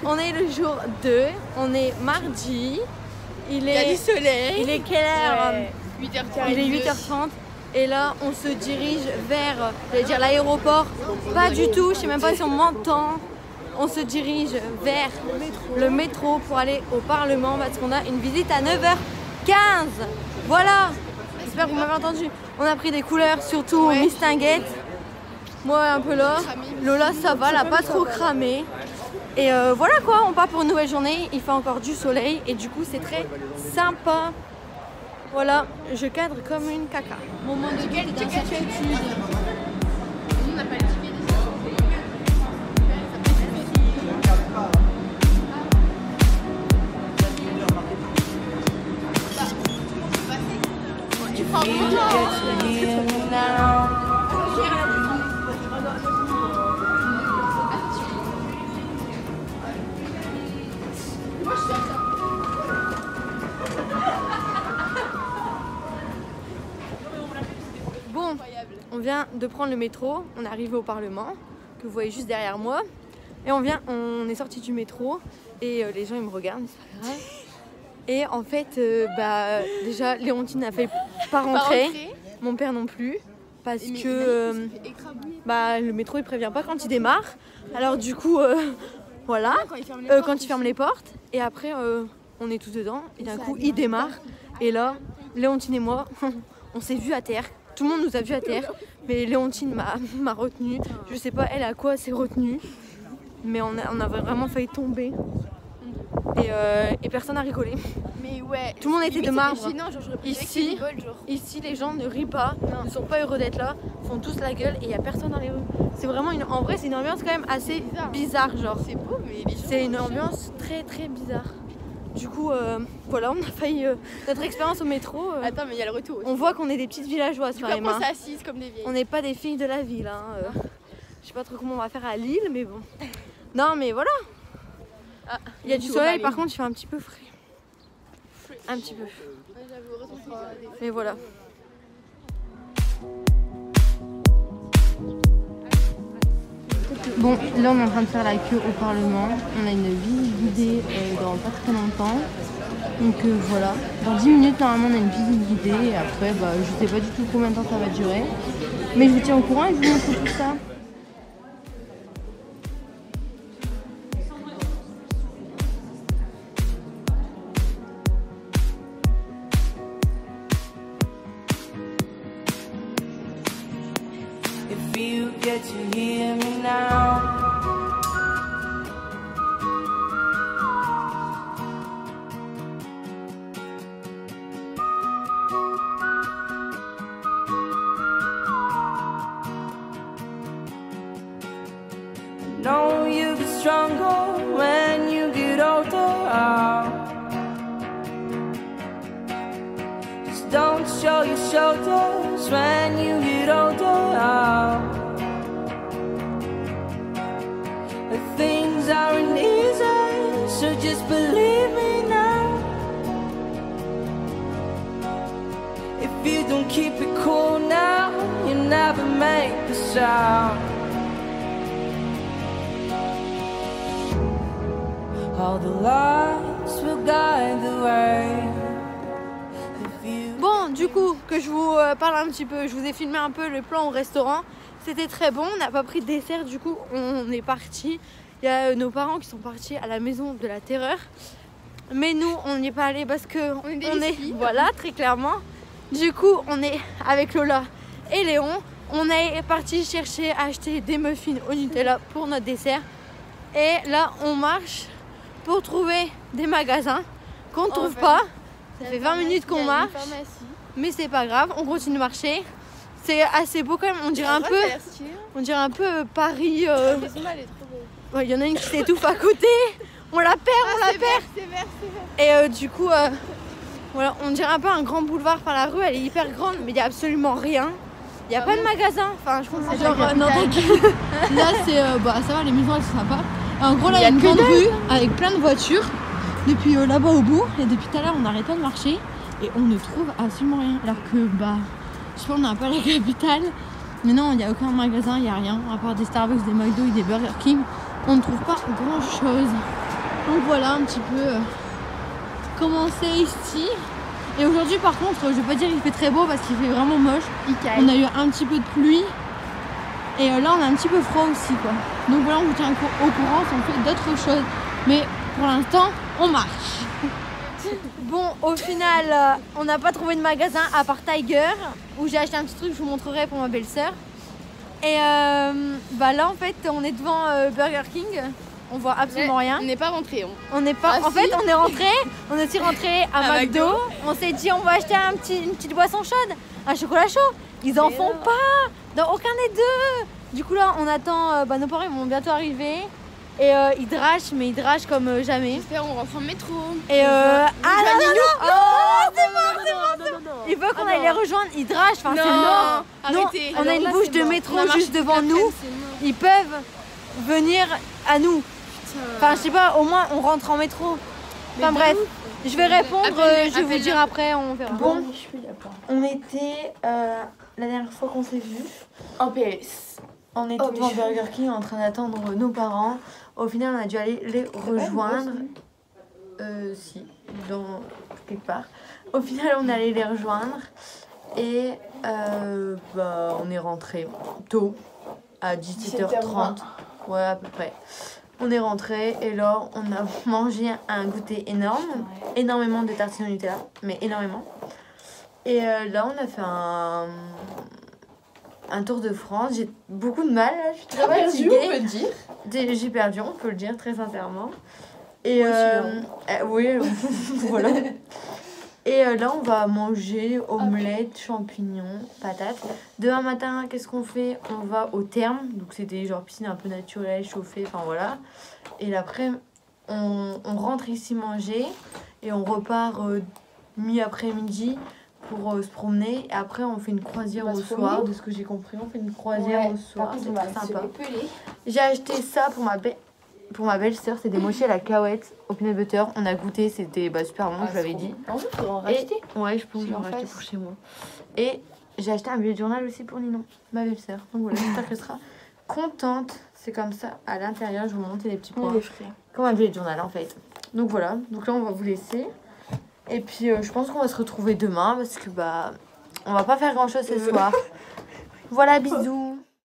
On est le jour 2, on est mardi. Il y a du soleil. Il est quelle heure? 8h30. Il est 8h30. Et là, on se dirige vers, l'aéroport. Pas du tout, je sais même pas si on m'entend. On se dirige vers le métro pour aller au Parlement parce qu'on a une visite à 9h15. Voilà. J'espère que vous m'avez entendu. On a pris des couleurs, surtout Mistinguette. Moi un peu là. Lola ça va, elle a pas trop cramé. Et voilà quoi, on part pour une nouvelle journée. Il fait encore du soleil et du coup c'est très sympa. Voilà, je cadre comme une caca. Moment de d'incertitude. On n'a pas le ticket. Tu prends Bon, on vient de prendre le métro, on est arrivé au Parlement, que vous voyez juste derrière moi. Et on est sorti du métro et les gens ils me regardent, c'est pas grave. Et en fait, déjà Léontine n'a fait pas rentrer, mon père non plus, parce que le métro il prévient pas quand il démarre. Alors du coup, voilà, quand il ferme les portes, et après on est tous dedans, et d'un coup il démarre. Et là, Léontine et moi, on s'est vus à terre. Tout le monde nous a vus à terre, mais Léontine m'a retenue. Je sais pas elle à quoi elle s'est retenue, mais on avait vraiment failli tomber. Et personne n'a rigolé. Mais ouais. Tout le monde était de marbre. Ici, les gens ne rient pas, ne sont pas heureux d'être là, font tous la gueule et il n'y a personne dans les rues. C'est vraiment en vrai, c'est une ambiance quand même assez bizarre, genre. C'est beau, mais c'est une ambiance très très bizarre. Du coup, voilà, on a failli notre expérience au métro. Attends, mais il y a le retour aussi. On voit qu'on est des petites villageoises quand même. On s'est assises comme des vieilles. On n'est pas des filles de la ville. Je sais pas trop comment on va faire à Lille, mais bon. Non, mais voilà. Il y a du soleil, par contre, il fait un petit peu frais. Un petit peu. Mais voilà. Bon, là on est en train de faire la queue au Parlement. On a une visite guidée dans pas très longtemps. Donc voilà. Dans 10 minutes, normalement, on a une visite guidée. Et après, je sais pas du tout combien de temps ça va durer. Mais je vous tiens au courant et je vous montre tout ça. If you get to hear me now, I know you get stronger when you get older. Just don't show your shoulders when you get older. Things aren't easy, so just believe me now. If you don't keep it cool now, you never make the sound. All the lights will guide the way. Bon, du coup, que je vous parle un petit peu, je vous ai filmé un peu le plan au restaurant. C'était très bon, on n'a pas pris de dessert, du coup on est parti. Il y a nos parents qui sont partis à la maison de la terreur. Mais nous, on n'y est pas allé parce que on est voilà, très clairement. Du coup, on est avec Lola et Léon. On est parti chercher, acheter des muffins au Nutella pour notre dessert. Et là, on marche pour trouver des magasins qu'on ne trouve pas. Ça fait 20 minutes qu'on marche, mais c'est pas grave, on continue de marcher. C'est assez beau quand même, on dirait un peu Paris. Il y en a une qui s'étouffe à côté, on la perd, Et du coup, voilà, on dirait un peu un grand boulevard. Enfin, la rue elle est hyper grande, mais il n'y a absolument rien. Il n'y a pas de magasin. Enfin, je pense que c'est genre. Non, là, c'est. Ça va, les maisons elles sont sympas. En gros, là, il y a une grande rue avec plein de voitures. Depuis là-bas au bout, et depuis tout à l'heure, on n'arrête pas de marcher et on ne trouve absolument rien. Alors que, je sais pas, on n'a pas la capitale. Mais non, il n'y a aucun magasin, il n'y a rien. À part des Starbucks, des McDo et des Burger King. On ne trouve pas grand chose. Donc voilà un petit peu comment c'est ici. Et aujourd'hui par contre je vais pas dire qu'il fait très beau parce qu'il fait vraiment moche. On a eu un petit peu de pluie. Et là on a un petit peu froid aussi quoi. Donc voilà, on vous tient au courant si on fait d'autres choses. Mais pour l'instant on marche. Bon, au final on n'a pas trouvé de magasin à part Tiger, où j'ai acheté un petit truc, je vous montrerai pour ma belle-sœur. Et bah là en fait on est devant Burger King. On voit absolument rien. On n'est pas rentré. On n'est pas. Ah, en fait, si. on est rentré. On est aussi rentré à McDo. On s'est dit, on va acheter une petite boisson chaude, un chocolat chaud. Ils en font pas dans aucun des deux. Du coup là, on attend. Nos parents ils vont bientôt arriver et ils drachent, mais ils drachent comme jamais. J'espère on rentre en métro. Et ah non, non. il veut qu'on aille les rejoindre. Ils drachent. Enfin, c'est mort. Arrêtez. On a une bouche de métro juste devant nous. Ils peuvent venir à nous. Enfin, je sais pas, au moins on rentre en métro. Enfin bref, je vais répondre, je vais vous dire après, on verra. Bon, on était la dernière fois qu'on s'est vu en PS. on était devant Burger King en train d'attendre nos parents. Au final, on a dû aller les rejoindre. Si, dans quelque part. Au final, on est allé les rejoindre et on est rentré tôt, à 17h30. Ouais, à peu près. On est rentré et là, on a mangé un goûter énorme. Énormément de tartines au Nutella, mais énormément. Et là, on a fait un tour de France. J'ai beaucoup de mal, là. Je suis très fatiguée. On peut le dire. J'ai perdu, on peut le dire très sincèrement. Et oui, voilà. Et là, on va manger omelette, champignons, patates. Demain matin, qu'est-ce qu'on fait? On va au terme. Donc, c'était genre piscine un peu naturelle, chauffée, enfin voilà. Et après, on rentre ici manger. Et on repart mi-après-midi pour se promener. Et après, on fait une croisière au soir. De ce que j'ai compris, on fait une croisière au soir. C'est très sympa. J'ai acheté ça pour ma belle-sœur, c'est des mochis à la cacahuète au peanut butter. On a goûté, c'était super bon, je l'avais dit. En fait, faudra en racheter. Ouais, je pense que je vais en racheter pour chez moi. Et j'ai acheté un bullet journal aussi pour Ninon, ma belle-sœur. Donc voilà, j'espère qu'elle sera contente. C'est comme ça à l'intérieur, je vais vous montrer les petits points. Comme un bullet journal en fait. Donc voilà, donc là on va vous laisser. Et puis je pense qu'on va se retrouver demain parce que on va pas faire grand chose ce soir. Voilà, bisous.